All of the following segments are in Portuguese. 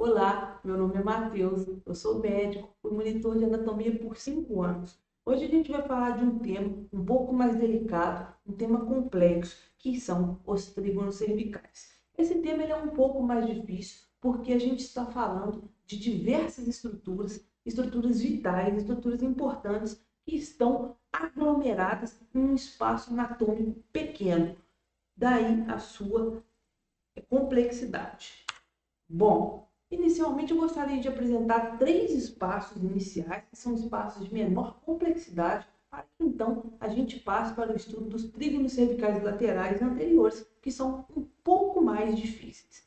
Olá, meu nome é Matheus, eu sou médico, fui monitor de anatomia por 5 anos. Hoje a gente vai falar de um tema um pouco mais delicado, um tema complexo, que são os trígonos cervicais. Esse tema ele é um pouco mais difícil, porque a gente está falando de diversas estruturas vitais, estruturas importantes, que estão aglomeradas em um espaço anatômico pequeno. Daí a sua complexidade. Bom, inicialmente eu gostaria de apresentar 3 espaços iniciais, que são espaços de menor complexidade, para que então a gente passe para o estudo dos trígonos cervicais laterais anteriores, que são um pouco mais difíceis.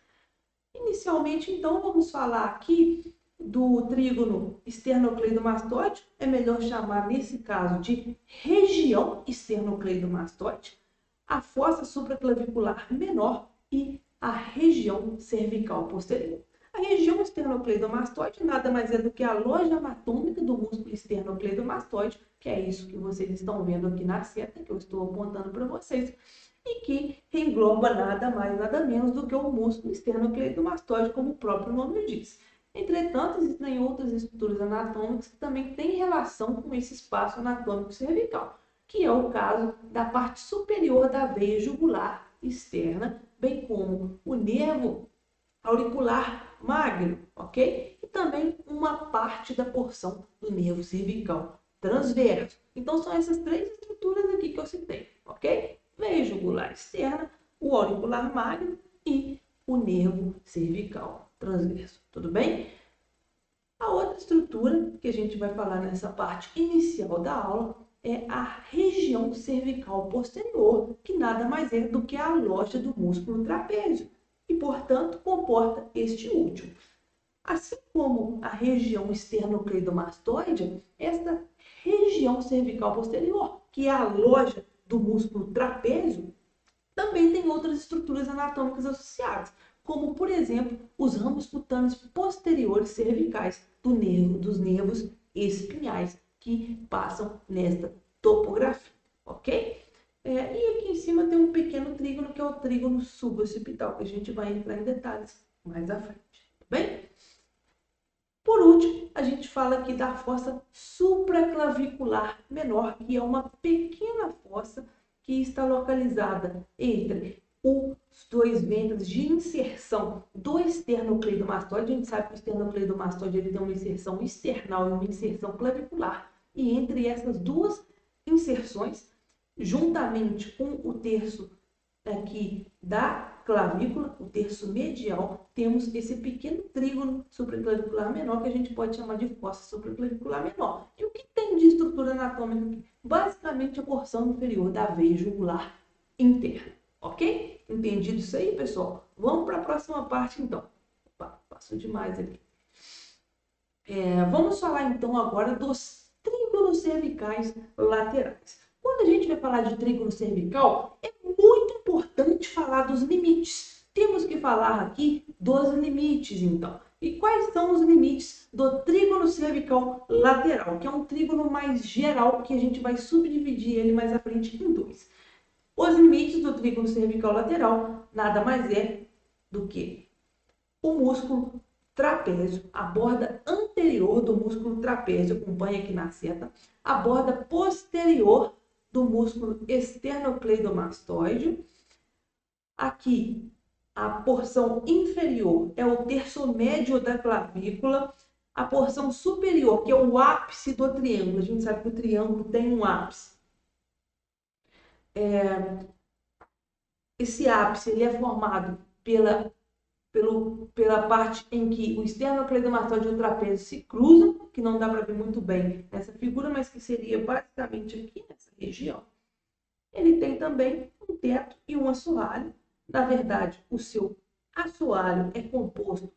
Inicialmente, então, vamos falar aqui do trígono esternocleidomastoide, é melhor chamar nesse caso de região esternocleidomastoide, a fossa supraclavicular menor e a região cervical posterior. A região esternocleidomastoide nada mais é do que a loja anatômica do músculo esternocleidomastoide, que é isso que vocês estão vendo aqui na seta, que eu estou apontando para vocês, e que engloba nada mais, nada menos do que o músculo esternocleidomastoide, como o próprio nome diz. Entretanto, existem outras estruturas anatômicas que também têm relação com esse espaço anatômico cervical, que é o caso da parte superior da veia jugular externa, bem como o nervo auricular magno, ok? E também uma parte da porção do nervo cervical transverso. Então, são essas 3 estruturas aqui que eu citei, ok? Veia jugular externa, o auricular magno e o nervo cervical transverso, tudo bem? A outra estrutura que a gente vai falar nessa parte inicial da aula é a região cervical posterior, que nada mais é do que a loja do músculo trapézio e, portanto, comporta este último. Assim como a região esternocleidomastoide, esta região cervical posterior, que é a loja do músculo trapézio, também tem outras estruturas anatômicas associadas, como, por exemplo, os ramos cutâneos posteriores cervicais dos nervos espinhais, que passam nesta topografia, ok? E aqui em cima tem um pequeno trígono, que é o trígono suboccipital, que a gente vai entrar em detalhes mais à frente, tá bem? Por último, a gente fala aqui da fossa supraclavicular menor, que é uma pequena fossa que está localizada entre os 2 ventres de inserção do esternocleidomastoide. A gente sabe que o esternocleidomastoide ele tem uma inserção external e uma inserção clavicular. E entre essas 2 inserções, juntamente com o terço aqui da clavícula, o terço medial, temos esse pequeno trígono supraclavicular menor, que a gente pode chamar de fossa supraclavicular menor. E o que tem de estrutura anatômica aqui? Basicamente a porção inferior da veia jugular interna, ok? Entendido isso aí, pessoal? Vamos para a próxima parte, então. Opa, passou demais aqui. Vamos falar, então, agora dos trígonos cervicais laterais. Quando a gente vai falar de trígono cervical, é muito importante falar dos limites. Temos que falar aqui dos limites, então. E quais são os limites do trígono cervical lateral, que é um trígono mais geral, que a gente vai subdividir ele mais à frente em 2. Os limites do trígono cervical lateral nada mais é do que o músculo trapézio, a borda anterior do músculo trapézio, acompanha aqui na seta, a borda posterior do músculo esternocleidomastoide. Aqui, a porção inferior é o terço médio da clavícula, a porção superior, que é o ápice do triângulo, a gente sabe que o triângulo tem um ápice. Esse ápice ele é formado pela parte em que o esternocleidomastoide e o trapézio se cruzam, que não dá para ver muito bem nessa figura, mas que seria basicamente aqui nessa região. Ele tem também um teto e um assoalho. Na verdade, o seu assoalho é composto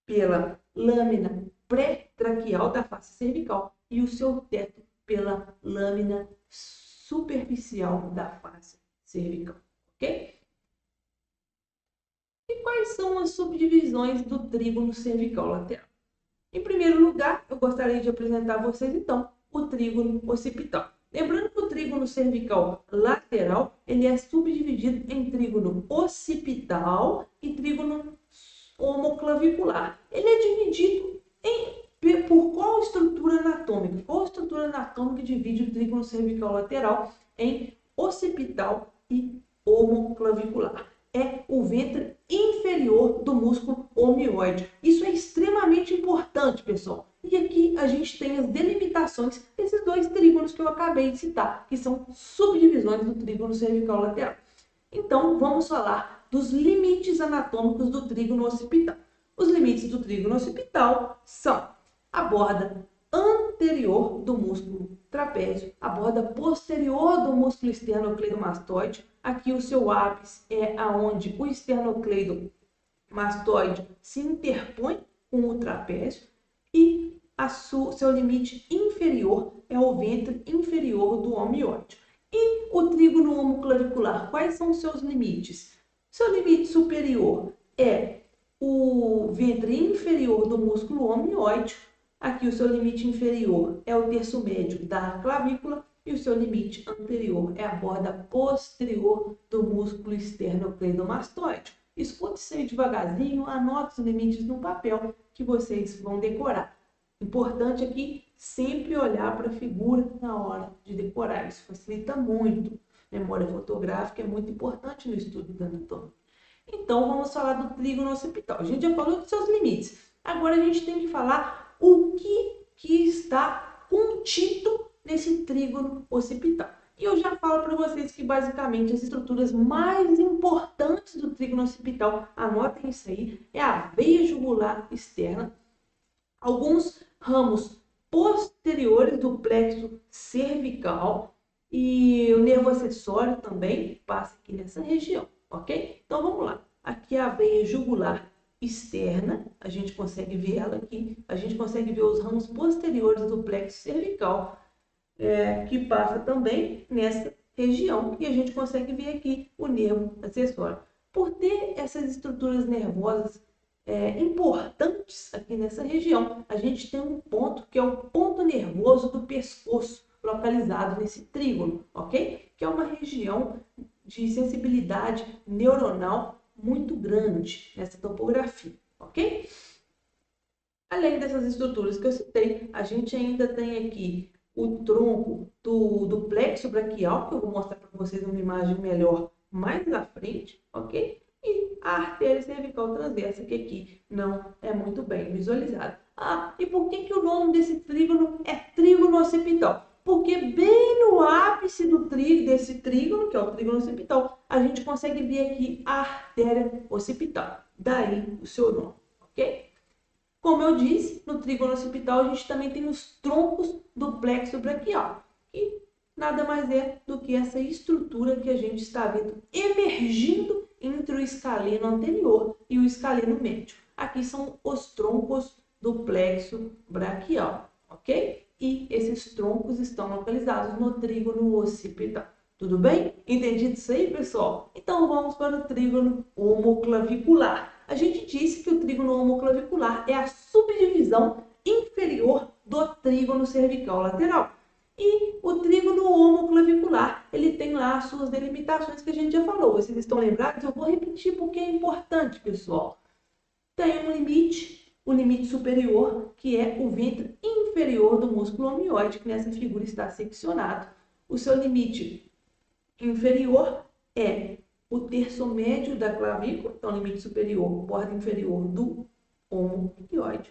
pela lâmina pré-traqueal da face cervical e o seu teto pela lâmina superficial da face cervical, ok? E quais são as subdivisões do trígono cervical lateral? Em primeiro lugar, eu gostaria de apresentar a vocês, então, o trígono occipital. Lembrando que o trígono cervical lateral ele é subdividido em trígono occipital e trígono homoclavicular. Ele é dividido por qual estrutura anatômica? Qual estrutura anatômica divide o trígono cervical lateral em occipital e homoclavicular? É o ventre inferior do músculo omioide. Isso é extremamente importante, pessoal. E aqui a gente tem as delimitações desses dois trígonos que eu acabei de citar, que são subdivisões do trígono cervical lateral. Então, vamos falar dos limites anatômicos do trígono occipital. Os limites do trígono occipital são a borda anterior do músculo trapézio, a borda posterior do músculo esternocleidomastoide. Aqui o seu ápice é aonde o esternocleidomastoide se interpõe com o trapézio e seu limite inferior é o ventre inferior do omioide. E o trígono homoclavicular, quais são os seus limites? Seu limite superior é o ventre inferior do músculo omioide. Aqui o seu limite inferior é o terço médio da clavícula e o seu limite anterior é a borda posterior do músculo esternocleidomastoide. Escute isso aí devagarzinho, anote os limites no papel que vocês vão decorar. Importante aqui sempre olhar para a figura na hora de decorar. Isso facilita muito. Memória fotográfica é muito importante no estudo da anatomia. Então, vamos falar do trígono occipital. A gente já falou dos seus limites. Agora, a gente tem que falar o que está contido nesse trígono occipital. E eu já falo para vocês que, basicamente, as estruturas mais importantes do trígono occipital, anotem isso aí, é a veia jugular externa, alguns ramos posteriores do plexo cervical e o nervo acessório também passa aqui nessa região, ok? Então vamos lá. Aqui é a veia jugular externa, a gente consegue ver ela aqui, a gente consegue ver os ramos posteriores do plexo cervical, que passa também nessa região, e a gente consegue ver aqui o nervo acessório. Por ter essas estruturas nervosas importantes aqui nessa região, a gente tem um ponto que é o ponto nervoso do pescoço, localizado nesse trígono, ok? Que é uma região de sensibilidade neuronal muito grande nessa topografia, ok? Além dessas estruturas que eu citei, a gente ainda tem aqui o tronco do plexo braquial, que eu vou mostrar para vocês uma imagem melhor mais à frente, ok? E a artéria cervical transversa, que aqui não é muito bem visualizada. E por que o nome desse trígono é trígono occipital? Porque bem no ápice desse trígono, que é o trígono occipital, a gente consegue ver aqui a artéria occipital. Daí o seu nome, ok? Como eu disse, no trígono occipital a gente também tem os troncos do plexo braquial, que nada mais é do que essa estrutura que a gente está vendo emergindo entre o escaleno anterior e o escaleno médio. Aqui são os troncos do plexo braquial, ok? E esses troncos estão localizados no trígono occipital. Tudo bem? Entendido isso aí, pessoal? Então vamos para o trígono homoclavicular. A gente disse que o trígono homoclavicular é a subdivisão inferior do trígono cervical lateral. E o trígono homoclavicular, ele tem lá as suas delimitações que a gente já falou. Vocês estão lembrados? Eu vou repetir porque é importante, pessoal. Tem um limite, o limite superior, que é o ventre inferior do músculo omioide, que nessa figura está seccionado. O seu limite inferior é o terço médio da clavícula, então limite superior, borda inferior do omioide.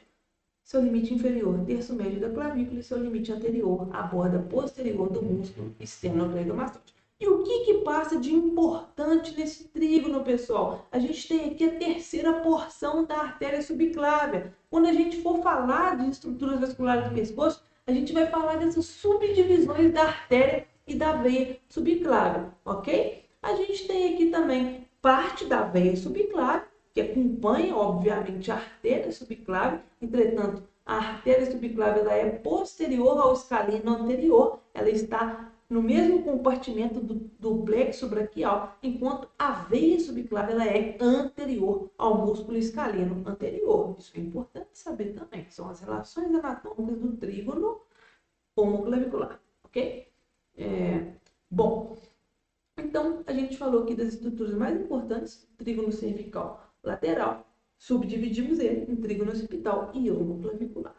Seu limite inferior, terço médio da clavícula, e seu limite anterior, a borda posterior do músculo esternocleidomastoide. E o que passa de importante nesse trígono, pessoal? A gente tem aqui a terceira porção da artéria subclávia. Quando a gente for falar de estruturas vasculares do pescoço, a gente vai falar dessas subdivisões da artéria e da veia subclávia, ok? A gente tem aqui também parte da veia subclávia, que acompanha, obviamente, a artéria subclávia. Entretanto, a artéria subclávia ela é posterior ao escaleno anterior, ela está no mesmo compartimento do plexo braquial, enquanto a veia subclávia ela é anterior ao músculo escaleno anterior. Isso é importante saber também, são as relações anatômicas do trígono homoclavicular, ok? Bom, então a gente falou aqui das estruturas mais importantes, trígono cervical lateral, subdividimos ele em trígono occipital e ângulo clavicular.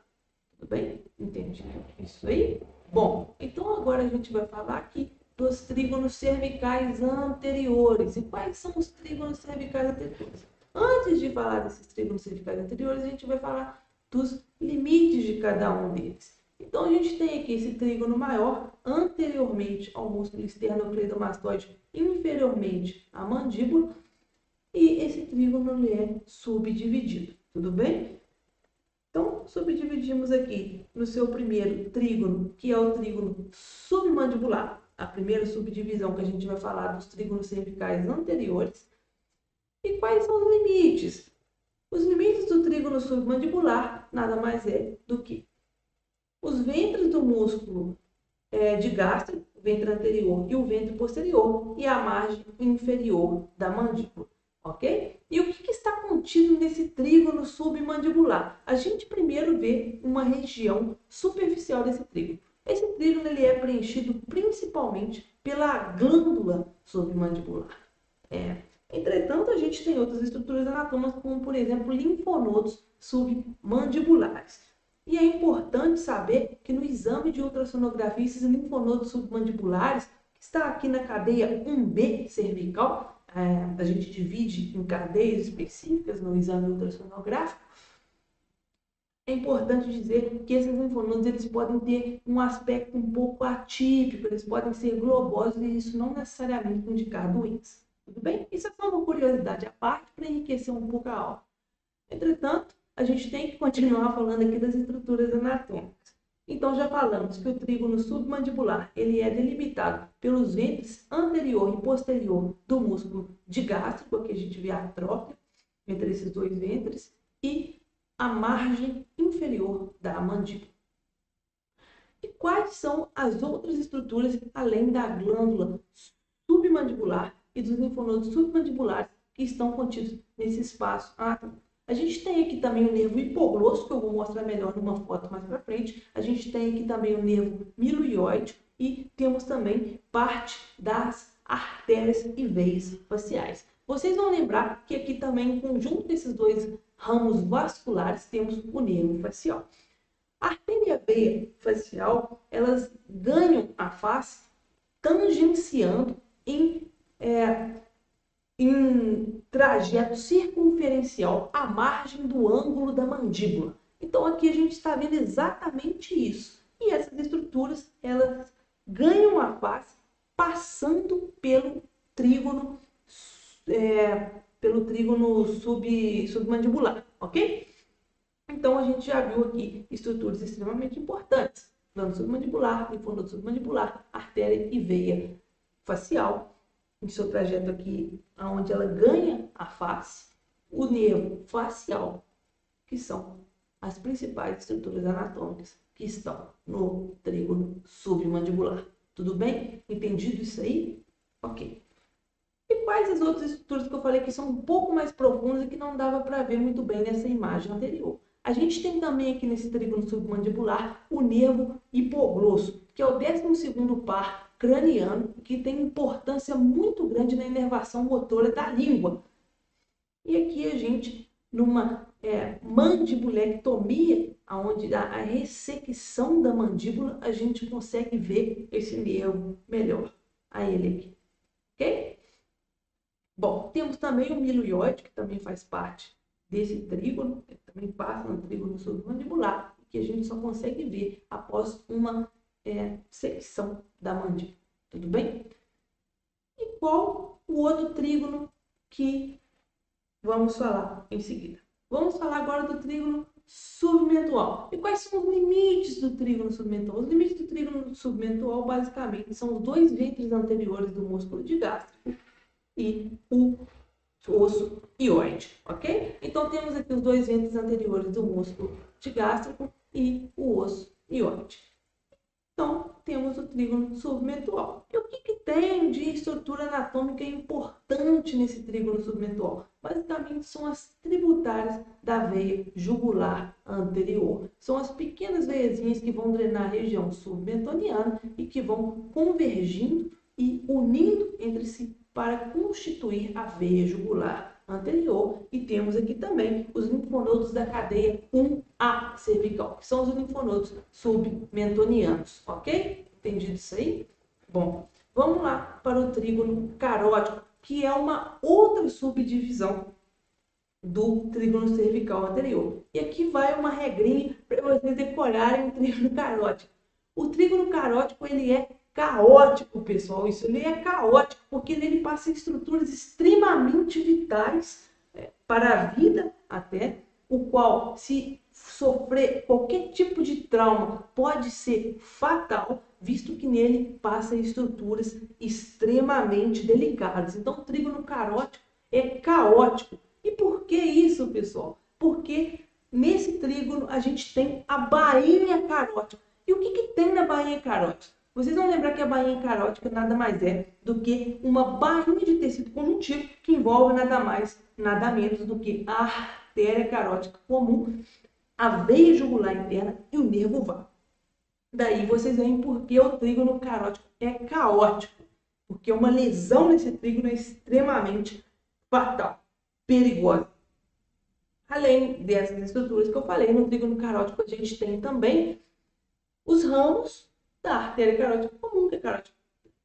Tudo bem? Entendi isso aí? Bom, então agora a gente vai falar aqui dos trígonos cervicais anteriores. E quais são os trígonos cervicais anteriores? Antes de falar desses trígonos cervicais anteriores, a gente vai falar dos limites de cada um deles. Então, a gente tem aqui esse trígono maior anteriormente ao músculo esternocleidomastoide, inferiormente à mandíbula, e esse trígono ele é subdividido. Tudo bem? Então, subdividimos aqui no seu primeiro trígono, que é o trígono submandibular, a primeira subdivisão que a gente vai falar dos trígonos cervicais anteriores. E quais são os limites? Os limites do trígono submandibular nada mais é do que os ventres do músculo de gástrio, o ventre anterior e o ventre posterior, e a margem inferior da mandíbula, ok? E o que está contido nesse trígono submandibular? A gente primeiro vê uma região superficial desse trígono. Esse trígono ele é preenchido principalmente pela glândula submandibular. Entretanto, a gente tem outras estruturas anatômicas, como por exemplo linfonodos submandibulares. E é importante saber que no exame de ultrassonografia, esses linfonodos submandibulares, que está aqui na cadeia 1B cervical, a gente divide em cadeias específicas no exame ultrassonográfico, é importante dizer que esses linfonodos eles podem ter um aspecto um pouco atípico, eles podem ser globosos e isso não necessariamente indicar doença. Tudo bem? Isso é só uma curiosidade à parte para enriquecer um pouco a aula. Entretanto, a gente tem que continuar falando aqui das estruturas anatômicas. Então, já falamos que o trígono submandibular ele é delimitado pelos ventres anterior e posterior do músculo digástrico, aqui a gente vê a trófia entre esses dois ventres, e a margem inferior da mandíbula. E quais são as outras estruturas além da glândula submandibular e dos linfonodos submandibulares que estão contidos nesse espaço anatômico? A gente tem aqui também o nervo hipoglosso, que eu vou mostrar melhor numa foto mais para frente. A gente tem aqui também o nervo miloióide e temos também parte das artérias e veias faciais. Vocês vão lembrar que aqui também, em conjunto desses dois ramos vasculares, temos o nervo facial. A artéria e a veia facial, elas ganham a face tangenciando em trajeto circunferencial à margem do ângulo da mandíbula. Então aqui a gente está vendo exatamente isso. E essas estruturas, elas ganham a face passando pelo trígono submandibular, ok? Então a gente já viu aqui estruturas extremamente importantes: glândula submandibular, linfonodo submandibular, artéria e veia facial, em seu trajeto aqui, onde ela ganha a face, o nervo facial, que são as principais estruturas anatômicas que estão no trígono submandibular. Tudo bem? Entendido isso aí? Ok. E quais as outras estruturas que eu falei que são um pouco mais profundas e que não dava para ver muito bem nessa imagem anterior? A gente tem também aqui nesse trígono submandibular o nervo hipoglosso, que é o 12º par craniano, que tem importância muito grande na inervação motora da língua. E aqui a gente, numa mandibulectomia, onde dá a ressecção da mandíbula, a gente consegue ver esse nervo melhor, a ele aqui, ok? Bom, temos também o miloióide, que também faz parte desse trígono, que também passa no trígono submandibular, que a gente só consegue ver após uma secção da mandíbula. Tudo bem? E qual o outro trígono que vamos falar em seguida? Vamos falar agora do trígono submentual. E quais são os limites do trígono submentual? Os limites do trígono submentual, basicamente, são os dois ventres anteriores do músculo digástrico e o osso hioide, ok? Então, temos aqui os dois ventres anteriores do músculo digástrico e o osso hioide. Então, temos o trígono submentual. E o que tem de estrutura anatômica importante nesse trígono submentual? Basicamente, são as tributárias da veia jugular anterior. São as pequenas veiazinhas que vão drenar a região submentoniana e que vão convergindo e unindo entre si para constituir a veia jugular anterior e temos aqui também os linfonodos da cadeia 1A cervical, que são os linfonodos submentonianos, ok? Entendido isso aí? Bom, vamos lá para o trígono carótico, que é uma outra subdivisão do trígono cervical anterior. E aqui vai uma regrinha para vocês decorarem o trígono carótico. O trígono carótico, ele é caótico, pessoal. Isso, ele é caótico porque nele passa estruturas extremamente vitais para a vida até, o qual, se sofrer qualquer tipo de trauma, pode ser fatal, visto que nele passa estruturas extremamente delicadas. Então, o trígono carótico é caótico. E por que isso, pessoal? Porque nesse trígono a gente tem a bainha carótica. E o que tem na bainha carótica? Vocês vão lembrar que a bainha carótica nada mais é do que uma bainha de tecido conjuntivo que envolve nada mais, nada menos do que a artéria carótica comum, a veia jugular interna e o nervo vago. Daí vocês veem por que o trígono carótico é caótico. Porque uma lesão nesse trígono é extremamente fatal, perigosa. Além dessas estruturas que eu falei, no trígono carótico a gente tem também os ramos da artéria carótica comum, que é a carótica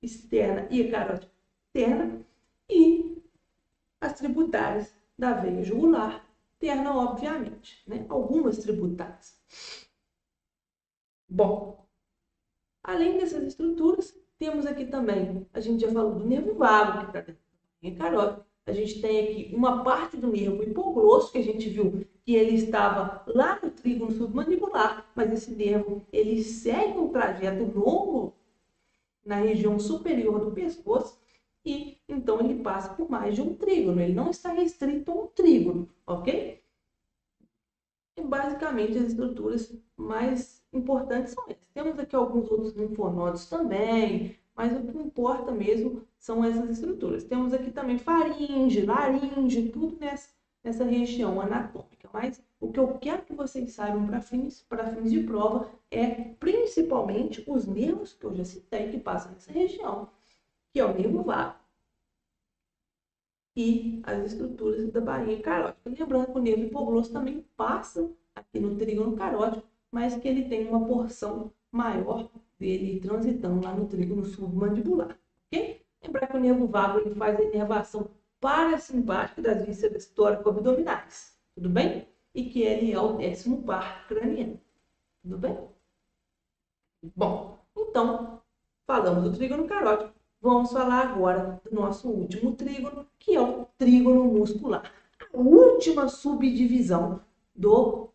externa e a carótica interna, e as tributárias da veia jugular interna, obviamente, né? Algumas tributárias. Bom, além dessas estruturas, temos aqui também, a gente já falou do nervo vago, que está dentro da veia carótica. A gente tem aqui uma parte do nervo hipoglosso, que a gente viu que ele estava lá no trígono submandibular, mas esse nervo ele segue um trajeto longo na região superior do pescoço e então ele passa por mais de um trígono, ele não está restrito a um trígono, ok? E basicamente as estruturas mais importantes são essas. Temos aqui alguns outros linfonodos também, mas o que importa mesmo são essas estruturas. Temos aqui também faringe, laringe, tudo nessa região anatômica. Mas o que eu quero que vocês saibam para fins de prova é principalmente os nervos que eu já citei que passam nessa região, que é o nervo vago e as estruturas da bainha carótica. Lembrando que o nervo hipoglosso também passa aqui no trígono carótico, mas que ele tem uma porção maior dele transitando lá no trígono submandibular, ok? Lembrar que o nervo vago ele faz a inervação parasimpática das vísceras tóraco-abdominais, tudo bem? E que ele é o 10º par craniano, tudo bem? Bom, então, falamos do trígono carótico. Vamos falar agora do nosso último trígono, que é o trígono muscular. A última subdivisão do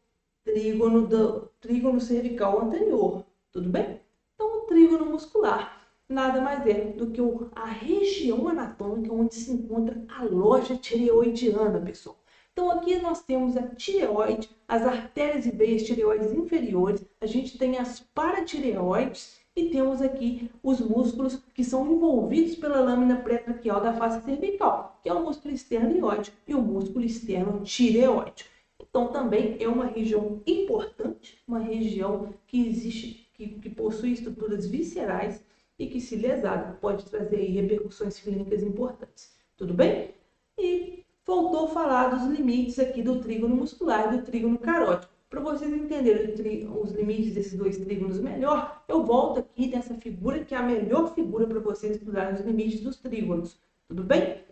trígono cervical anterior, tudo bem? Então, o trígono muscular nada mais é do que a região anatômica onde se encontra a loja tireoidiana, pessoal. Então, aqui nós temos a tireoide, as artérias e veias tireoides inferiores, a gente tem as paratireoides e temos aqui os músculos que são envolvidos pela lâmina pré-traqueal da face cervical, que é o músculo externo iótico e o músculo externo tireoide. Então, também é uma região importante, uma região que existe, que possui estruturas viscerais e que, se lesada, pode trazer repercussões clínicas importantes. Tudo bem? E faltou falar dos limites aqui do trígono muscular e do trígono carótico. Para vocês entenderem os limites desses dois trígonos melhor, eu volto aqui nessa figura, que é a melhor figura para vocês estudarem os limites dos trígonos. Tudo bem?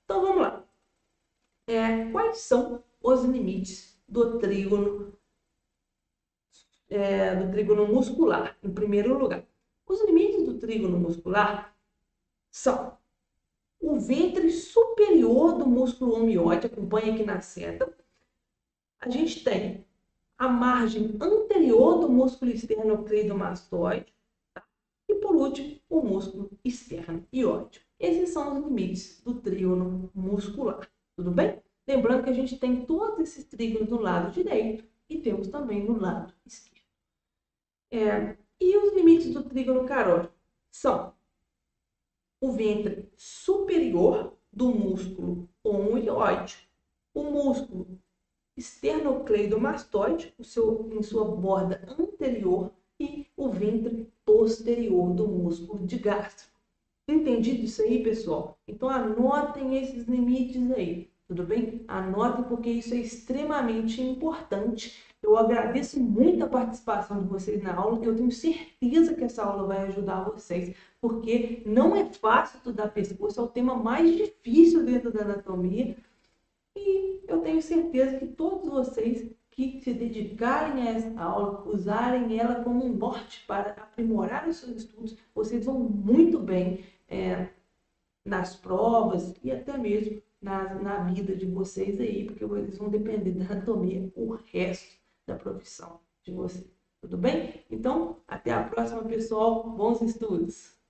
Então, vamos lá. Quais são os limites do trígono muscular, em primeiro lugar? Os limites do trígono muscular são o ventre superior do músculo homeoide, acompanha aqui na seta. A gente tem a margem anterior do músculo esternocleidomastoide, tá? E por último, o músculo externo ióide. Esses são os limites do trígono muscular, tudo bem? Lembrando que a gente tem todos esses trígonos no lado direito e temos também no lado esquerdo. E os limites do trígono carótico são o ventre superior do músculo omoioide, o músculo esternocleidomastoide, em sua borda anterior, e o ventre posterior do músculo de gastro. Entendido isso aí, pessoal? Então, anotem esses limites aí, tudo bem? Anotem porque isso é extremamente importante. Eu agradeço muito a participação de vocês na aula, eu tenho certeza que essa aula vai ajudar vocês, porque não é fácil estudar pescoço, é o tema mais difícil dentro da anatomia, e eu tenho certeza que todos vocês que se dedicarem a essa aula, usarem ela como um norte para aprimorar os seus estudos, vocês vão muito bem nas provas e até mesmo na vida de vocês aí, porque eles vão depender da anatomia o resto da profissão de vocês. Tudo bem? Então, até a próxima, pessoal. Bons estudos!